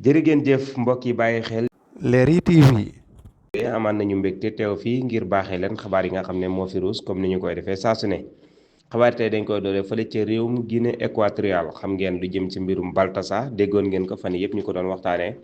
jërë ngeen jëf mbokk yi bàyyi xel. Leral TV. amaan nañu mbégte teew fii ngir baaxee leen xabaar yi nga xam ne moo fi ruus comme ni ñu koy defee saa su ne xabaar tey dañ koy doole fële ca réewum Guinée équatoriale xam ngeen lu jëm ci mbirum Baltasar déggoon ngeen ko fan yëpp ñu ko doon waxtaanee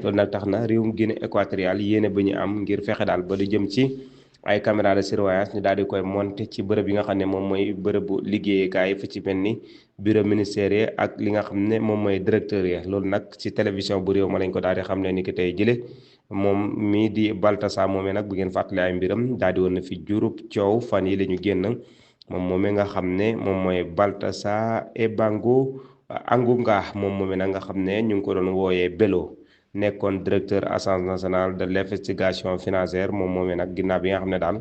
loolu nag tax na réewum Guinée équatoriale yéene ba ñu am ngir fexe daal ba lu jëm ci ay caméra de surveillance ñu daal di koy monter ci bërëb yi nga xam ne moom mooy bërëbu liggéeyukaay fu ci mel ni bureau ministère yi ak li nga xam ne moom mooy directeur yi loolu nag ci télévision bu réew ma lañ ko daal di xam ne ni ki tey jële moom mii di Baltasar moomee nag bu ngeen fàttali ay mbiram daal di woon na fi jurub coow fan yi la ñu génn moom moomee nga xam ne moom mooy Baltasar Ebangui Angunga moom moomee nag nga xam ne ñu ngi ko doon wooyee Bello nekkoon directeur agence nationale de l'investigation financière moom moomee nag ginnaaw bi nga xam ne daal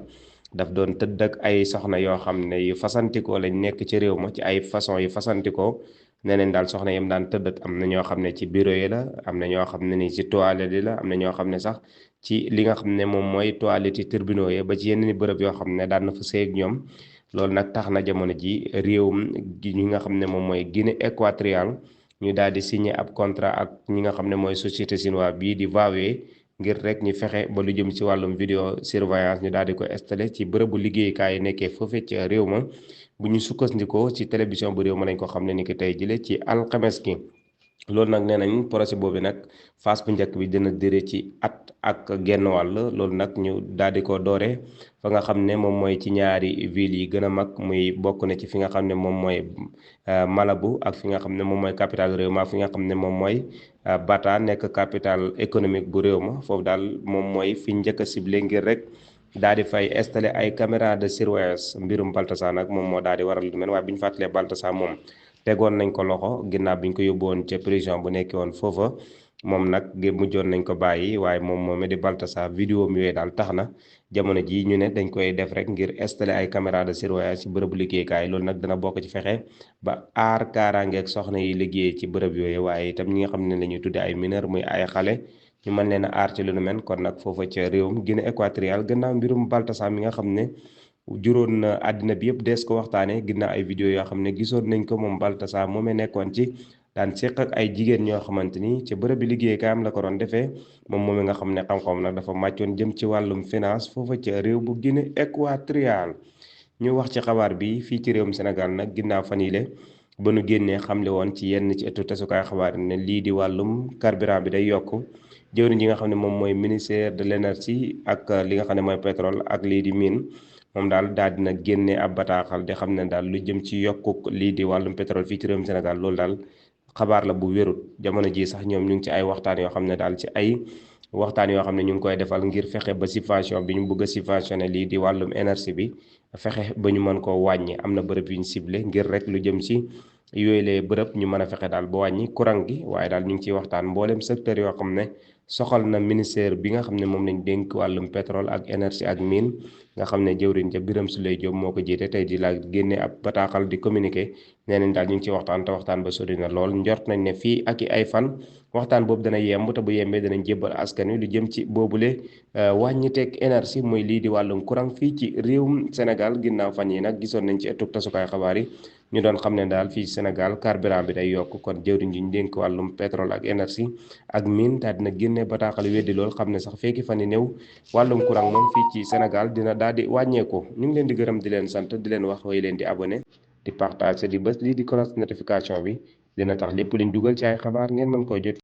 daf doon tëdd ak ay soxna yoo xam ne yu fasantikoo lañ nekk ci réew ma ci ay façon yu fasantikoo neneen daal soxna yam daan tëdd am na ñoo xam ne ci bureau yi la am na ñoo xam ne ni ci toilette yi la am na ñoo xam ne sax ci li nga xam ne moom mooy toilette yi tribunaux yi ba ci yenn ni bërëb yoo xam ne daan na fa sëy ak ñoom loolu nag tax na jamono ji réewum gi ñi nga xam ne moom mooy Guinée équatoriale ñu daal di signé ab contrat ak ñi nga xam ne mooy société chinoise bii di Huawei ngir rek ñu fexe ba lu jëm ci wàllum vidéo surveillance ñu daal di ko installé ci bërëbu liggéeyukaay yi nekkee foofee ci réew ma bu ñu sukkandikoo ci télévision bu réew ma lañ ko xam ne ni ki tey jële ci alxames gi loolu nag nee nañ projet boobu nag phase bu njëkk bi dina déré ci at ak genn wàll loolu nag ñu daal di ko doore fa nga xam ne moom mooy ci ñaari villes yi gën a mag muy bokk na ci fi nga xam ne moom mooy Malabo ak fi nga xam ne moom mooy capitale réew ma fi nga xam ne moom mooy Bata nekk capitale économique bu réew ma foofu daal moom mooy fi njëkk a ciblé ngir rek daal di fay installé ay caméra de surveillance mbirum Baltasar nag moom moo daal di waral lu mel waaye bi ñu fàttalee Baltasar moom tegoon nañ ko loxo ginnaaw bi ñu ko yóbbuwoon ca prison bu nekkee woon foofa moom nag mujjoon nañ ko bàyyi waaye moom moomee di Baltasar vidéo mi yooyu daal tax na jamono ji ñu ne dañ koy def rek ngir installé ay caméra de surveillance ci bërëbu liggéeykaay loolu nag dana bokk ci fexe ba aar kaaraangeeg soxna yi liggéey ci bërëb yooyu waaye itam ñi nga xam ne la ñuy tudde ay mineur muy ay xale ñu mën leen a aar ci lu nu mel kon nag foofa ca réewum Guinée équatoriale gannaaw mbirum Baltasar mi nga xam ne juróon na àddina bi yëpp dees ko waxtaanee ginnaaw ay vidéo yoo xam ne gisoon nañ ko moom Baltasar moomee nekkoon ci daan séq ak ay jigéen ñoo xamante ni ca bërëb bi liggéeykaayam la ko doon defee moom moomee nga xam ne xam-xam nag dafa màccoon jëm ci wàllum finance foofa ca réew bu Guinée équatoriale ñu wax ci xabaar bi fii ci réewum Sénégal nag ginnaaw fan yile ba nu génnee xamle woon ci yenn ci ëttu tasukaay xabaar ne lii di wàllum carburant bi day yokk jëwriñ ji nga xam ne moom mooy ministère de l'énergie ak li nga xam ne mooy pétrole ak lii di mine moom daal dina génne ab bataaxal di xam ne daal lu jëm ci yokkuk lii di wàllum pétrole fii ci réewum Sénégal loolu daal xabaar la bu wérut jamono ji sax ñoom ñu ngi ci ay waxtaan yoo xam ne daal ci ay waxtaan yoo xam ne ñu ngi koy defal ngir fexe ba subvention bi ñu bëgg a subventionné lii di wàllum énergie bi fexe ba ñu mën koo wàññi am na bërëb yu ñu ciblé ngir rek lu jëm ci yooyu lee bërëb ñu mën a fexe daal ba wàññi courant gi waaye daal ñu ngi ciy waxtaan mboolem secteur yoo xam ne soxal na ministère bi nga xam ne moom lañ dénk wàllum pétrole ak énergie ak mine nga xam ne jëwriñ ja Birame Souleye Diop moo ko jiite tey di la génne ab bataaxal di communiqué nee nañ daal ñu ngi ci waxtaan te waxtaan ba sori na lool njort nañ ne fii ak i ay fan waxtaan boobu dana yemb te bu yembee danañ jébbal askan wi lu jëm ci boobule wàññiteeg énergie mooy lii di wàllum courant fii ci réewum Sénégal ginnaaw fan yi nag gisoon nañ ci ëttub tasukaay xabaar yi ñu doon xam ne daal fii Sénégal carburant bi day yokk kon jëwriñ ji ñu dénk wàllum pétrole ak énergie ak mine daal dina génne bataaxal weddi lool xam ne sax fekki fan yi néew wàllum courant moom fii ci Sénégal dina daal di wàññeeku ñu ngi leen di gërëm di leen sant di leen wax way leen di abonné di partager di bës lii di cloche notification bi dina tax lépp luñ dugal ci ay xabaar ngeen mën koy jot